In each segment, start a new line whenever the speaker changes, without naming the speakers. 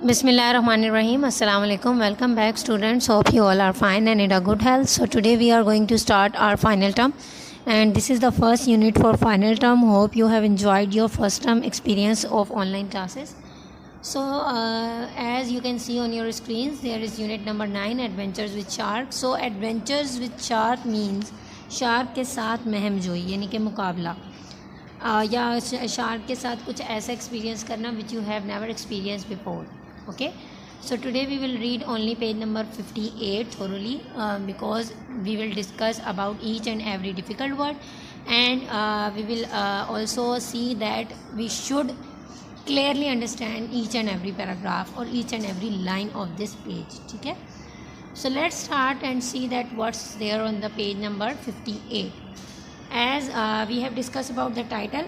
Bismillahirrahmanirrahim. Assalamu alaikum. Welcome back, students. Hope you all are fine and in a good health. So today we are going to start our final term, and this is the first unit for final term. Hope you have enjoyed your first term experience of online classes. So as you can see on your screens, there is unit number 9, Adventures with Shark. So Adventures with Shark means shark के साथ महम जोई, यानी कि मुकाबला या shark के साथ कुछ ऐसा एक्सपीरियंस करना which you have never experience before. Okay, so today we will read only page number 58 thoroughly because we will discuss about each and every difficult word, and we will also see that we should clearly understand each and every paragraph or each and every line of this page. ठीक है, so let's start and see that what's there on the page number 58. As we have discussed about the title.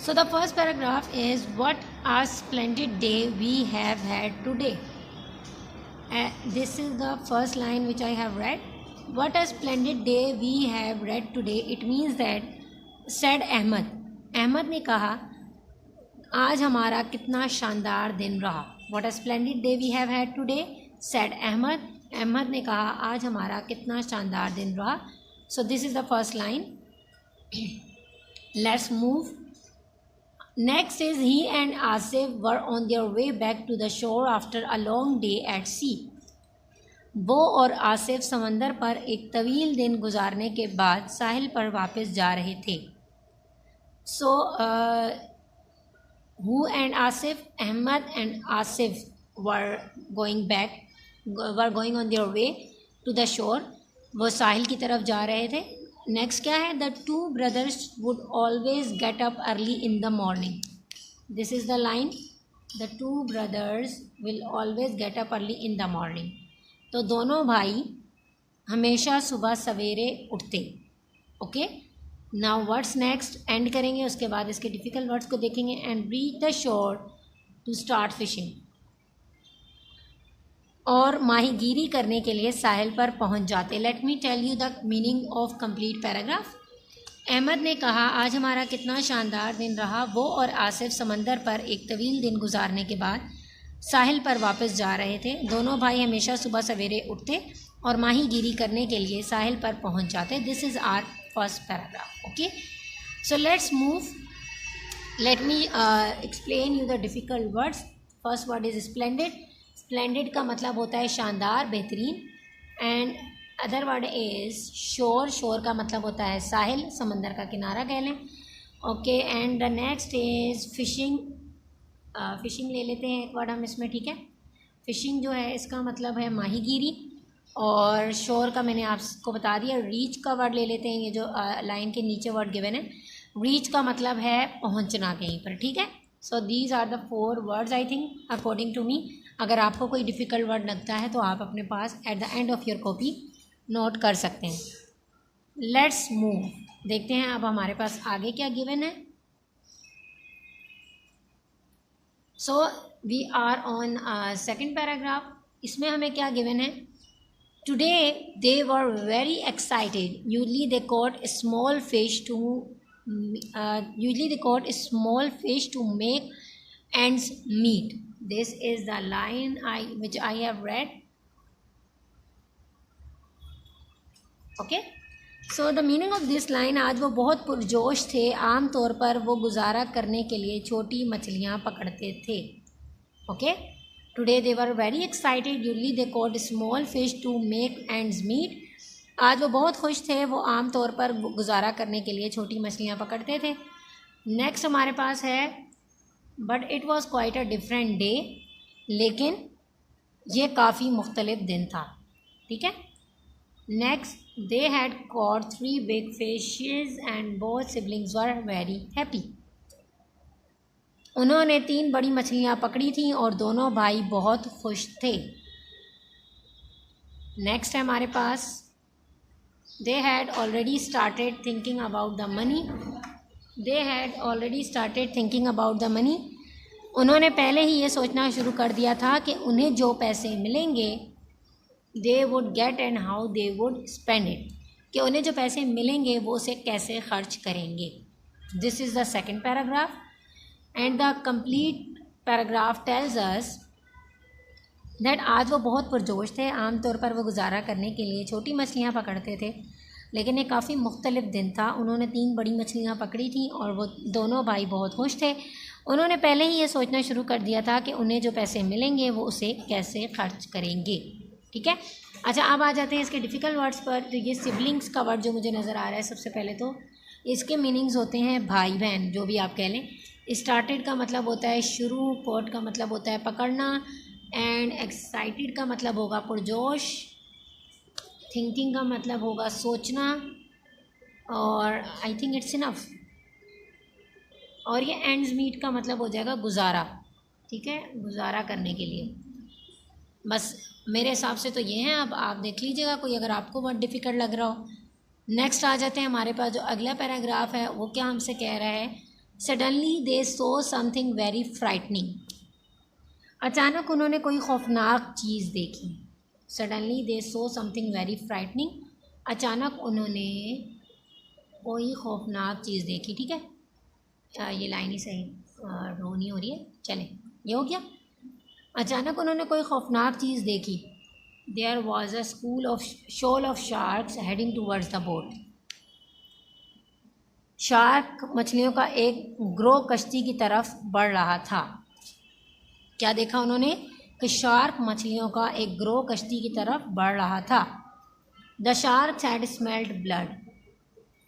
So the first paragraph is, what a splendid day we have had today. This is the first line which I have read. What a splendid day we have read today. It means that said Ahmad ने कहा आज हमारा कितना शानदार दिन रहा. What a splendid day we have had today, said Ahmad ने कहा आज हमारा कितना शानदार दिन रहा. So this is the first line. Let's move. Next is, he and Asif were on their way back to the shore after a long day at sea. वो और आसिफ समंदर पर एक तवील दिन गुजारने के बाद साहिल पर वापस जा रहे थे. So who and Asif? Ahmad and Asif were going on their way to the shore. वो साहिल की तरफ जा रहे थे. नेक्स्ट क्या है? The two brothers would always get up early in the morning. This is the line. The two brothers will always get up early in the morning. तो दोनों भाई हमेशा सुबह सवेरे उठते. Okay, now words next end करेंगे, उसके बाद इसके डिफ़िकल्ट वर्ड्स को देखेंगे. And reach the shore to start fishing. और माहीगीरी करने के लिए साहिल पर पहुंच जाते. Let me tell you the meaning of complete paragraph. Ahmad ने कहा आज हमारा कितना शानदार दिन रहा. वो और आसिफ समंदर पर एक तवील दिन गुजारने के बाद साहिल पर वापस जा रहे थे. दोनों भाई हमेशा सुबह सवेरे उठते और माहीगीरी करने के लिए साहिल पर पहुंच जाते. This is our first paragraph. Okay, so let's move. Let me explain you the difficult words. First word is splendid. Splendid का मतलब होता है शानदार, बेहतरीन. एंड अदर वर्ड इज़ शोर. शोर का मतलब होता है साहिल, समंदर का किनारा कह लें. Okay, and the next is fishing. Fishing ले लेते हैं एक वर्ड हम इसमें. ठीक है, फिशिंग जो है इसका मतलब है माहीगीरी, और शोर का मैंने आपको बता दिया. रीच का वर्ड ले लेते हैं, ये जो लाइन के नीचे वर्ड गिवन है. रीच का मतलब है पहुंचना कहीं पर. ठीक है, so these are the 4 words I think according to me. अगर आपको कोई डिफ़िकल्ट वर्ड लगता है तो आप अपने पास at the end of your copy note कर सकते हैं. Let's move. देखते हैं अब हमारे पास आगे क्या गिवन है. So we are on second paragraph. इसमें हमें क्या गिवन है? Today they were very excited. Usually they caught small fish to make ends meet. This is the line which I have read. Okay, so the meaning of this line, आज वो बहुत पुरजोश थे. आम तौर पर वो गुजारा करने के लिए छोटी मछलियाँ पकड़ते थे. Okay, today they were very excited. Usually they caught small fish to make ends meet. आज वो बहुत खुश थे. वो आम तौर पर गुजारा करने के लिए छोटी मछलियाँ पकड़ते थे. नेक्स्ट हमारे पास है, but it was quite a different day. लेकिन ये काफ़ी मुख्तलिफ दिन था. ठीक है, next, they had cot 3 big fishes and both siblings were very happy. उन्होंने 3 बड़ी मछलियाँ पकड़ी थीं और दोनों भाई बहुत खुश थे. नेक्स्ट है हमारे पास, they had already started thinking about the money. They had already started thinking about the money. उन्होंने पहले ही ये सोचना शुरू कर दिया था कि उन्हें जो पैसे मिलेंगे, they would get and how they would spend it, कि उन्हें जो पैसे मिलेंगे वो उसे कैसे खर्च करेंगे. This is the second paragraph. And the complete paragraph tells us that आज वो बहुत पुरजोश थे। आमतौर पर वो गुजारा करने के लिए छोटी मछलियाँ पकड़ते थे, लेकिन ये काफ़ी मुख्तलिफ दिन था। उन्होंने 3 बड़ी मछलियाँ पकड़ी थी और वो दोनों भाई बहुत खुश थे। उन्होंने पहले ही ये सोचना शुरू कर दिया था कि उन्हें जो पैसे मिलेंगे वो उसे कैसे खर्च करेंगे। ठीक है, अच्छा अब आ जाते हैं इसके डिफ़िकल्ट वर्ड्स पर। तो ये सिबलिंग्स का वर्ड जो मुझे नज़र आ रहा है, सबसे पहले तो इसके मीनिंग्स होते हैं भाई बहन, जो भी आप कह लें। स्टार्टेड का मतलब होता है शुरू, पॉट का मतलब होता है पकड़ना, एंड एक्साइटेड का मतलब होगा पुरजोश, थिंकिंग का मतलब होगा सोचना, और आई थिंक इट्स इनफ। और ये एंड्स मीट का मतलब हो जाएगा गुजारा। ठीक है, गुजारा करने के लिए। बस मेरे हिसाब से तो ये हैं। अब आप देख लीजिएगा कोई अगर आपको बहुत डिफ़िकल्ट लग रहा हो। नेक्स्ट आ जाते हैं हमारे पास जो अगला पैराग्राफ है, वो क्या हमसे कह रहा है। Suddenly they so something very frightening. अचानक उन्होंने कोई खौफनाक चीज़ देखी। Suddenly they so something very frightening, अचानक उन्होंने कोई खौफनाक चीज़ देखी। ठीक है, ये लाइन ही सही ड्रॉ नहीं हो रही है, चलें ये हो गया। अचानक उन्होंने कोई खौफनाक चीज़ देखी। There was a shoal of sharks heading towards the boat। Shark मछलियों का एक ग्रोह कश्ती की तरफ बढ़ रहा था। क्या देखा उन्होंने कि शार्क मछलियों का एक ग्रोह कश्ती की तरफ बढ़ रहा था। The shark had smelled blood.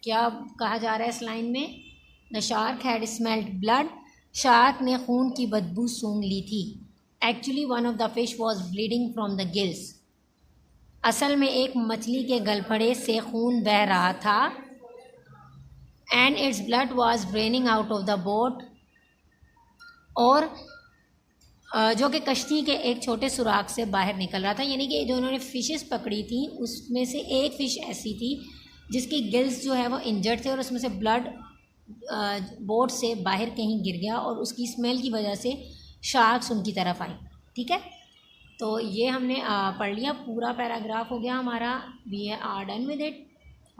क्या कहा जा रहा है इस लाइन में, the shark had smelled blood, shark ने खून की बदबू सूंघ ली थी। Actually one of the fish was bleeding from the gills. असल में एक मछली के गलफड़े से खून बह रहा था। And its blood was draining out of the boat, और जो कि कश्ती के एक छोटे सुराख से बाहर निकल रहा था। यानी कि जो उन्होंने फ़िशेस पकड़ी थी उसमें से एक फ़िश ऐसी थी जिसकी गिल्स जो है वो इंजर्ड थे, और उसमें से ब्लड बोट से बाहर कहीं गिर गया, और उसकी स्मेल की वजह से शार्क्स उनकी तरफ आई। ठीक है, तो ये हमने पढ़ लिया, पूरा पैराग्राफ हो गया हमारा। We are done with it.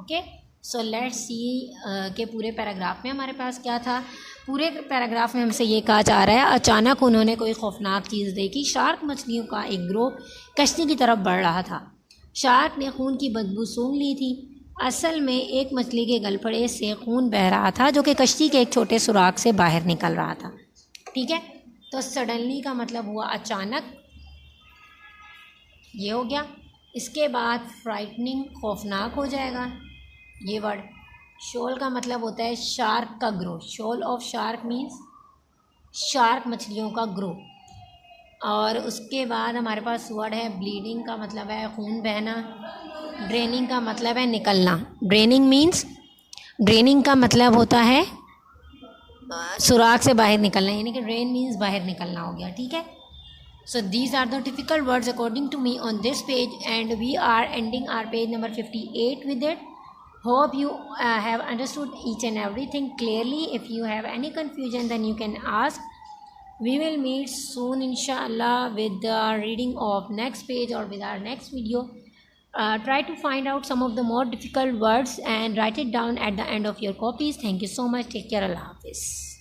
Okay, so let's see के पूरे पैराग्राफ में हमारे पास क्या था। पूरे पैराग्राफ में हमसे ये कहा जा रहा है, अचानक उन्होंने कोई खौफनाक चीज़ देखी। शार्क मछलियों का एक ग्रोह कश्ती की तरफ बढ़ रहा था। शार्क ने खून की बदबू सूंघ ली थी। असल में एक मछली के गलफड़े से खून बह रहा था जो कि कश्ती के एक छोटे सुराख से बाहर निकल रहा था। ठीक है, तो सडनली का मतलब हुआ अचानक, ये हो गया। इसके बाद फ्राइटनिंग खौफनाक हो जाएगा ये वर्ड। शोल का मतलब होता है शार्क का ग्रोह। शोल ऑफ शार्क मीन्स शार्क मछलियों का ग्रोह। और उसके बाद हमारे पास वर्ड है ब्लीडिंग का मतलब है खून बहना। ड्रेनिंग का मतलब है निकलना। ड्रेनिंग का मतलब होता है सुराख से बाहर निकलना, यानी कि ड्रेन मीन्स बाहर निकलना हो गया। ठीक है, so these are the difficult words according to me on this page, and we are ending our page number 58 with it. Hope you have understood each and everything clearly. If you have any confusion, then you can ask. We will meet soon inshallah with the reading of next page or with our next video. Try to find out some of the more difficult words and write it down at the end of your copies. Thank you so much. Take care. Allah Hafiz.